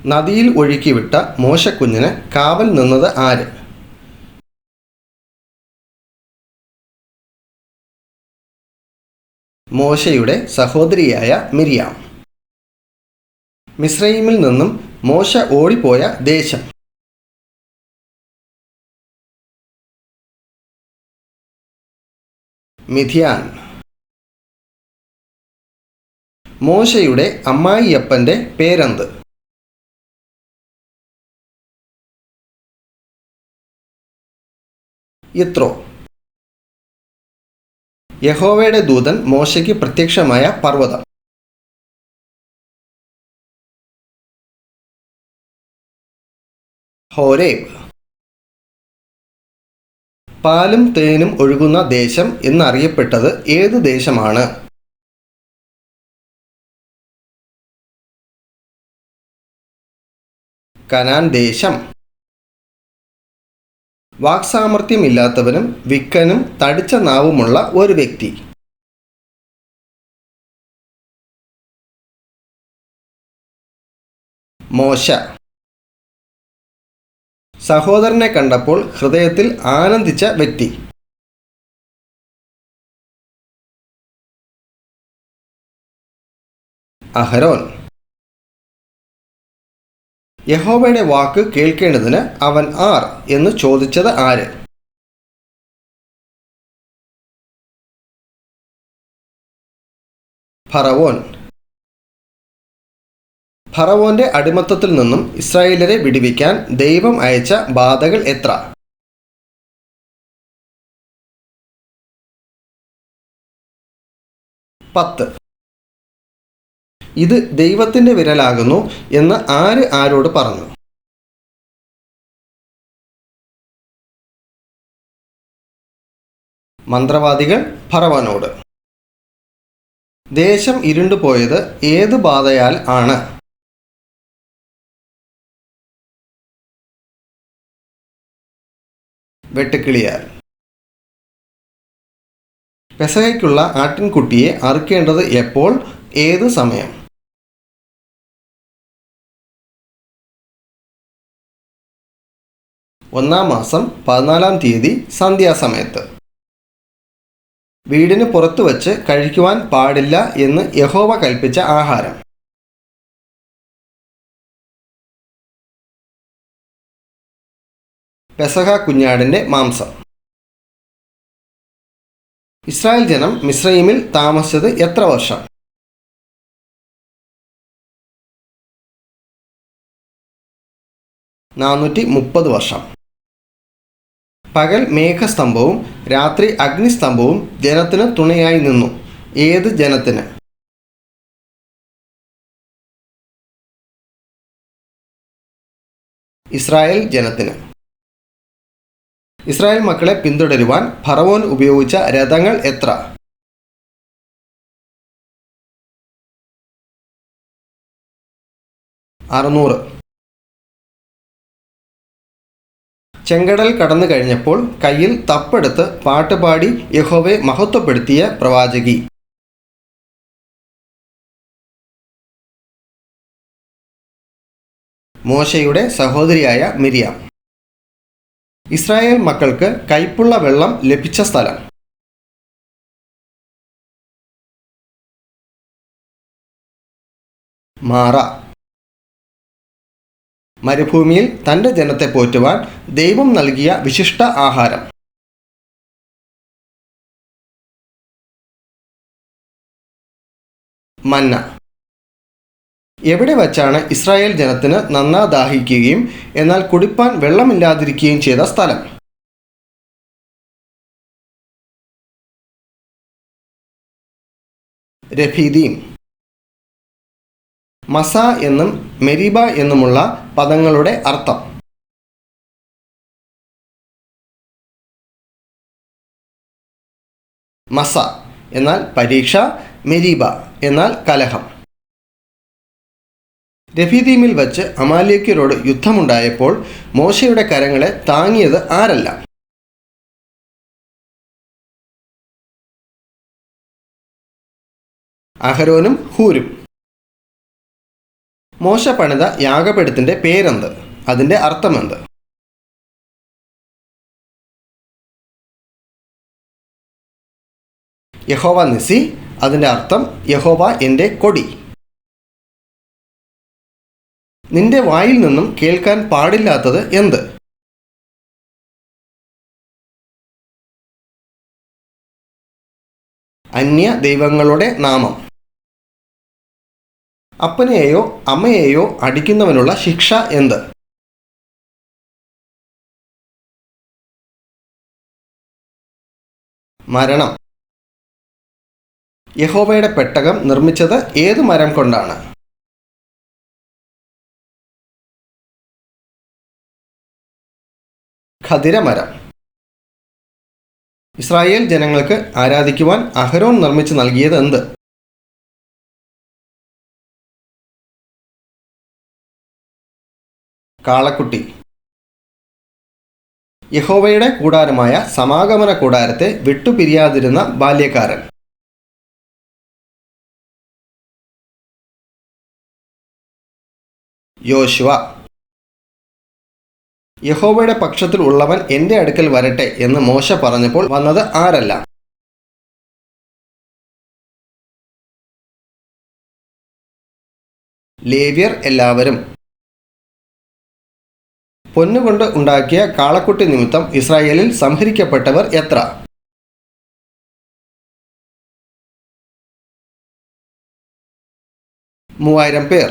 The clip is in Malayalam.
നദിയിൽ ഒഴുക്കിവിട്ട മോശക്കുഞ്ഞിന് കാവൽ നിന്നത് ആര്? മോശയുടെ സഹോദരിയായ മിരിയാം. മിസ്രയീമിൽ നിന്നും മോശ ഓടിപ്പോയ ദേശം. മിഥ്യാൻ. മോശയുടെ അമ്മായിയപ്പൻ്റെ പേരെന്ത്? യിത്രോ. യഹോവയുടെ ദൂതൻ മോശയ്ക്ക് പ്രത്യക്ഷമായ പർവ്വതം. ഹോരേബ്. പാലും തേനും ഒഴുകുന്ന ദേശം എന്നറിയപ്പെട്ടത് ഏതു ദേശമാണ്? കനാൻ ദേശം. വാക്സാമർത്ഥ്യമില്ലാത്തവനും വിക്കനും തടിച്ച നാവുമുള്ള ഒരു വ്യക്തി. മോശ. സഹോദരനെ കണ്ടപ്പോൾ ഹൃദയത്തിൽ ആനന്ദിച്ച വ്യക്തി. അഹരോൻ. യഹോവയുടെ വാക്ക് കേൾക്കേണ്ടതിന് അവൻ ആർ എന്ന് ചോദിച്ചത് ആര്? ഫറവോൻ. ഫറവോന്റെ അടിമത്തത്തിൽ നിന്നും ഇസ്രായേലരെ വിടുവിക്കാൻ ദൈവം അയച്ച ബാധകൾ എത്ര? 10. ഇത് ദൈവത്തിൻ്റെ വിരലാകുന്നു എന്ന് ആര് ആരോട് പറഞ്ഞു? മന്ത്രവാദികൾ ഫറവോനോട്. ദേശം ഇരുണ്ടുപോയത് ഏത് ബാധയാൽ ആണ്? വെട്ടുക്കിളിയാൽ. പെസഹയ്ക്കുള്ള ആട്ടിൻകുട്ടിയെ അറുക്കേണ്ടത് എപ്പോൾ, ഏത് സമയം? ഒന്നാം മാസം 14-ാം തീയതി സന്ധ്യാസമയത്ത്. വീടിന് പുറത്തു വച്ച് കഴിക്കുവാൻ പാടില്ല എന്ന് യഹോവ കൽപ്പിച്ച ആഹാരം. പെസഹ കുഞ്ഞാടിൻ്റെ മാംസം. ഇസ്രായേൽ ജനം മിസ്രയീമിൽ താമസിച്ചത് എത്ര വർഷം? 430 വർഷം. പകൽ മേഘസ്തംഭവും രാത്രി അഗ്നിസ്തംഭവും ജനത്തിന് തുണയായി നിന്നു. ഏത് ജനത്തിന്? ഇസ്രായേൽ ജനത്തിന്. ഇസ്രായേൽ മക്കളെ പിന്തുടരുവാൻ ഫറവോൻ ഉപയോഗിച്ച രഥങ്ങൾ എത്ര? 600. ചെങ്കടൽ കടന്നു കഴിഞ്ഞപ്പോൾ കയ്യിൽ തപ്പെടുത്ത് പാട്ടുപാടി യഹോവയെ മഹത്വപ്പെടുത്തിയ പ്രവാചകി. മോശയുടെ സഹോദരിയായ മിരിയാം. ഇസ്രായേൽ മക്കൾക്ക് കൈപ്പുള്ള വെള്ളം ലഭിച്ച സ്ഥലം. മാറ. മരുഭൂമിയിൽ തൻ്റെ ജനത്തെ പോറ്റുവാൻ ദൈവം നൽകിയ വിശിഷ്ട ആഹാരം. മന്ന. എവിടെ വച്ചാണ് ഇസ്രായേൽ ജനത്തിന് നന്നാ ദാഹിക്കുകയും എന്നാൽ കുടിപ്പാൻ വെള്ളമില്ലാതിരിക്കുകയും ചെയ്ത സ്ഥലം? രഫീദീം. മസ എന്നും മെരീബ എന്നുമുള്ള പദങ്ങളുടെ അർത്ഥം. മസ എന്നാൽ പരീക്ഷ, മെരീബ എന്നാൽ കലഹം. രഫീദീമിൽ വച്ച് അമാലേക്യരോട് യുദ്ധമുണ്ടായപ്പോൾ മോശയുടെ കരങ്ങളെ താങ്ങിയത് ആരല്ല? അഹരോനും ഹൂരും. മോശ പണിത യാഗപീഠത്തിൻ്റെ പേരെന്ത്? അതിൻ്റെ അർത്ഥമെന്ത്? യഹോവ നിസി. അതിൻ്റെ അർത്ഥം യഹോവ എൻ്റെ കൊടി. നിന്റെ വായിൽ നിന്നും കേൾക്കാൻ പാടില്ലാത്തത് എന്ത്? അന്യ ദൈവങ്ങളുടെ നാമം. അപ്പനെയോ അമ്മയെയോ അടിക്കുന്നവനുള്ള ശിക്ഷ എന്ത്? മരണം. യഹോവയുടെ പെട്ടകം നിർമ്മിച്ചത് ഏത് മരം കൊണ്ടാണ്? ഖദിരമരം. ഇസ്രായേൽ ജനങ്ങൾക്ക് ആരാധിക്കുവാൻ അഹരോൻ നിർമ്മിച്ചു നൽകിയത് എന്ത്? കാളക്കുട്ടി. യഹോവയുടെ കൂടാരമായ സമാഗമന കൂടാരത്തെ വിട്ടുപിരിയാതിരുന്ന ബാല്യക്കാരൻ. യോശുവ. യഹോവയുടെ പക്ഷത്തിൽ ഉള്ളവൻ എൻ്റെ അടുക്കൽ വരട്ടെ എന്ന് മോശ പറഞ്ഞപ്പോൾ വന്നത് ആരെല്ലാം? ലേവ്യർ എല്ലാവരും. പൊന്നുകൊണ്ട് ഉണ്ടാക്കിയ കാളക്കുട്ടി നിമിത്തം ഇസ്രായേലിൽ സംഹരിക്കപ്പെട്ടവർ എത്ര? 3000 പേർ.